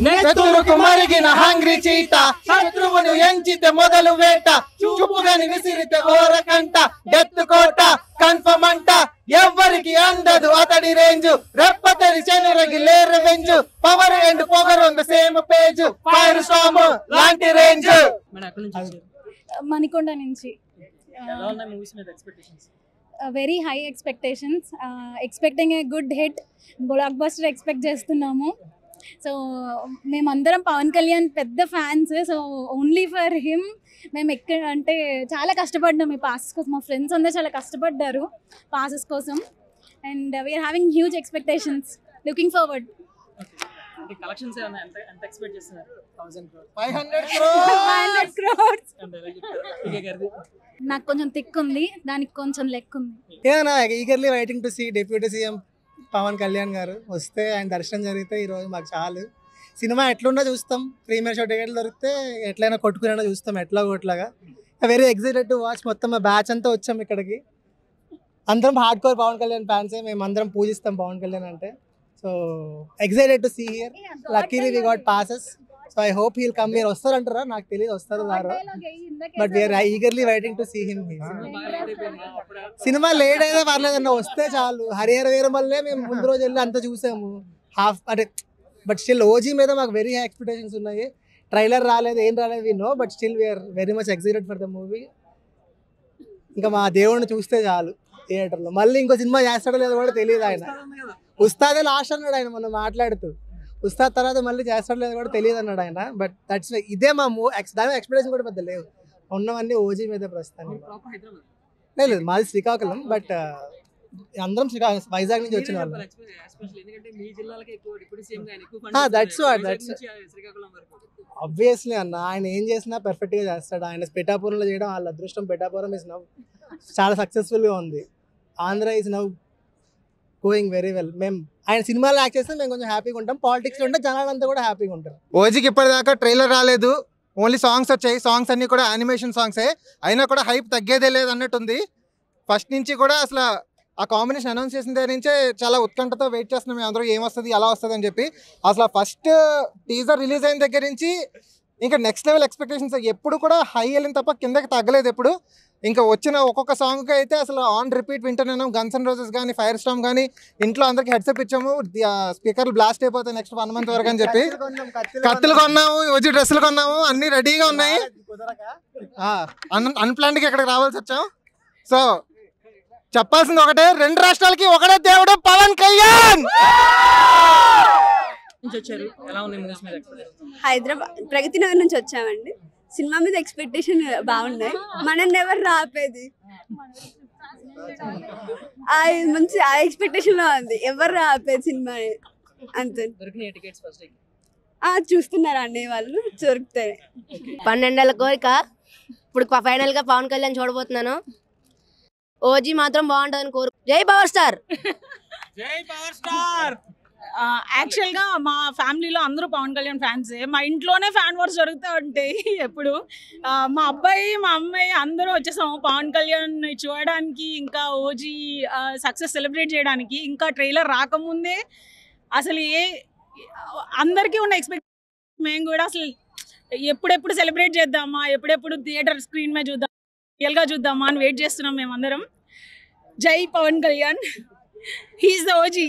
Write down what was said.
నెత్తురుకు మరిగిన హంగ్రీ చీట శత్రువును ఎంచితే మొదలు వేట చూపుగాని విసిరితే ఓరకంట డెత్ కోట కన్ఫర్మ్ అంట ఎవ్వరికి అందదు అతడి రేంజ్ రెప్పతడి చెనురగి లేరు వెంజు పవర్ అండ్ పొగర్ ఉంది సేమ్ పేజ్ ఫైర్ స్టామ్ లాంటి రేంజ్. మణికొండ నుంచి very high expectations, expecting a good hit, block buster expect చేస్తున్నాము. సో మేమందరం పవన్ కళ్యాణ్ పెద్ద fans. So only for him మేము ఎక్కడ అంటే చాలా కష్టపడ్డాము ఈ పాసెస్ కోసం. మా ఫ్రెండ్స్ అందరూ చాలా కష్టపడ్డారు పాసెస్ కోసం. And we're having huge expectations, looking forward. Collections ఎంత ఎక్స్పెక్ట్ చేస్తున్నారు? 500 crores. నాకు కొంచెం థిక్ ఉంది, దానికి కొంచెం లెక్ ఉంది. Eagerly waiting to see deputy CM Pawan Kalyan garu వస్తే, ఆయన దర్శనం జరిగితే ఈరోజు మాకు చాలు. సినిమా ఎట్లున్నా చూస్తాం, ప్రీమియర్ షో టికెట్లు దొరికితే ఎట్లయినా కొట్టుకునే చూస్తాం, ఎట్లా కొట్లాగా. Very excited to watch. మొత్తం మా బ్యాచ్ అంతా వచ్చాం ఇక్కడికి. అందరం హార్డ్ కోర్ పవన్ కళ్యాణ్ ఫ్యాన్సే, మేము అందరం పూజిస్తాం పవన్ కళ్యాణ్ అంటే. So excited to see here. Luckily we got passes. So I hope he'll come here. వస్తారంటారా నాకు తెలియదు, వస్తారు రారో, but we're eagerly waiting to see him. Cinema late అయితే పర్లేదన్న, వస్తే చాలు. హరిహర వీరమల్లే మేము ముందు రోజు వెళ్ళి అంతా చూసాము హాఫ్ అంటే, బట్ స్టిల్ ఓజీ మీద మాకు వెరీ హై ఎక్స్పెక్టేషన్స్ ఉన్నాయి. ట్రైలర్ రాలేదు, ఏం రాలేదు we know, but still we're very much excited for the movie. ఇంకా మా దేవుడిని చూస్తే చాలు థియేటర్లో. మళ్ళీ ఇంకో సినిమా చేస్తాడో లేదో కూడా తెలియదు. ఆయన ఉస్తాదే లాస్ట్ అన్నాడు ఆయన మొన్న మాట్లాడుతూ. ఉస్తాద్ తర్వాత మళ్ళీ చేస్తాడో లేదో కూడా తెలియదు అన్నాడు ఆయన. బట్ దట్స్ ఇదే మా దాని ఎక్స్పెక్టేషన్ కూడా పెద్ద లేవు, ఉన్నవన్నీ ఓజీ మీద ప్రస్తుతానికి. లేదు మాది శ్రీకాకుళం, బట్ అందరం వైజాగ్ నుంచి వచ్చిన వాళ్ళు. దట్స్ ఆబ్వియస్లీ అన్న, ఆయన ఏం చేసినా పర్ఫెక్ట్ గా చేస్తాడు. ఆయన పిఠాపురంలో చేయడం వాళ్ళ అదృష్టం. పిఠాపురం ఇస్ నౌ చాలా సక్సెస్ఫుల్ గా ఉంది. Andhra is now going very well. మేము ఆయన సినిమాలో యాక్ట్ చేస్తే మేము కొంచెం హ్యాపీగా ఉంటాం. పాలిటిక్స్ లో ఉంటే జనాలంతా కూడా హ్యాపీగా ఉంటారు. ఓజీకి ఇప్పటిదాకా ట్రైలర్ రాలేదు, ఓన్లీ సాంగ్స్ వచ్చాయి. సాంగ్స్ అన్ని కూడా యానిమేషన్ సాంగ్సే, అయినా కూడా హైప్ తగ్గేదే లేదు అన్నట్టుంది. ఫస్ట్ నుంచి కూడా అసలు ఆ కాంబినేషన్ అనౌన్స్ చేసిన దగ్గర నుంచే చాలా ఉత్కంఠతో వెయిట్ చేస్తున్నాం మేము అందరూ, ఏమొస్తుంది ఎలా వస్తుంది అని చెప్పి. అసలు ఫస్ట్ టీజర్ రిలీజ్ అయిన దగ్గర నుంచి ఇంకా నెక్స్ట్ లెవెల్ ఎక్స్పెక్టేషన్స్. ఎప్పుడు కూడా హై వెళ్ళిన తప్ప కిందకి తగ్గలేదు ఎప్పుడు. ఇంకా వచ్చిన ఒక్కొక్క సాంగ్కి అయితే అసలు ఆన్ రిపీట్ వింటున్నాను. గన్స్ అండ్ రోజెస్ కానీ, ఫైర్ స్టామ్ కానీ, ఇంట్లో అందరికి హెడ్సెప్ ఇచ్చాము. స్పీకర్లు బ్లాస్ట్ అయిపోతాయి నెక్స్ట్ 1 month వరకు అని చెప్పి. కత్తులు కొన్నాము, వచ్చి డ్రెస్సులు కొన్నాము, అన్ని రెడీగా ఉన్నాయి. అన్ప్లాన్డ్గా ఇక్కడికి రావాల్సి వచ్చాం. సో చెప్పాల్సింది ఒకటే, 2 రాష్ట్రాలకి ఒకటే దేవుడు పవన్ కళ్యాణ్. హైదరాబాద్ ప్రగతి నగర్ నుంచి వచ్చామండి. సినిమా మీద ఎక్స్పెక్టేషన్ బాగున్నాయి. మనల్ని ఎవరు రాపేది, మంచి ఆ ఎక్స్పెక్టేషన్ లో ఉంది. ఎవరు రాపేది సినిమా అంతే. చూస్తున్నారా అనే వాళ్ళు దొరుకుతాయి. 12 ఏళ్ల కోరిక. ఇప్పుడు ఫైనల్ గా పవన్ కళ్యాణ్ చూడబోతున్నాను. ఓజీ మాత్రం బాగుంటుందని కోరు. జై పవర్ స్టార్. యాక్చువల్గా మా ఫ్యామిలీలో అందరూ పవన్ కళ్యాణ్ ఫ్యాన్సే. మా ఇంట్లోనే ఫ్యాన్ వార్స్ జరుగుతూ ఉంటాయి ఎప్పుడు. మా అబ్బాయి మా అమ్మాయి అందరూ వచ్చేసాము పవన్ కళ్యాణ్ చూడడానికి, ఇంకా ఓజీ సక్సెస్ సెలబ్రేట్ చేయడానికి. ఇంకా ట్రైలర్ రాకముందే అసలు అందరికీ ఉన్న ఎక్స్పెక్టేషన్ మేము కూడా అసలు ఎప్పుడెప్పుడు సెలబ్రేట్ చేద్దామా, ఎప్పుడెప్పుడు థియేటర్ స్క్రీన్ మీద చూద్దాం, రియల్గా చూద్దామా అని వెయిట్ చేస్తున్నాం మేమందరం. జై Pawan Kalyan, he's the OG.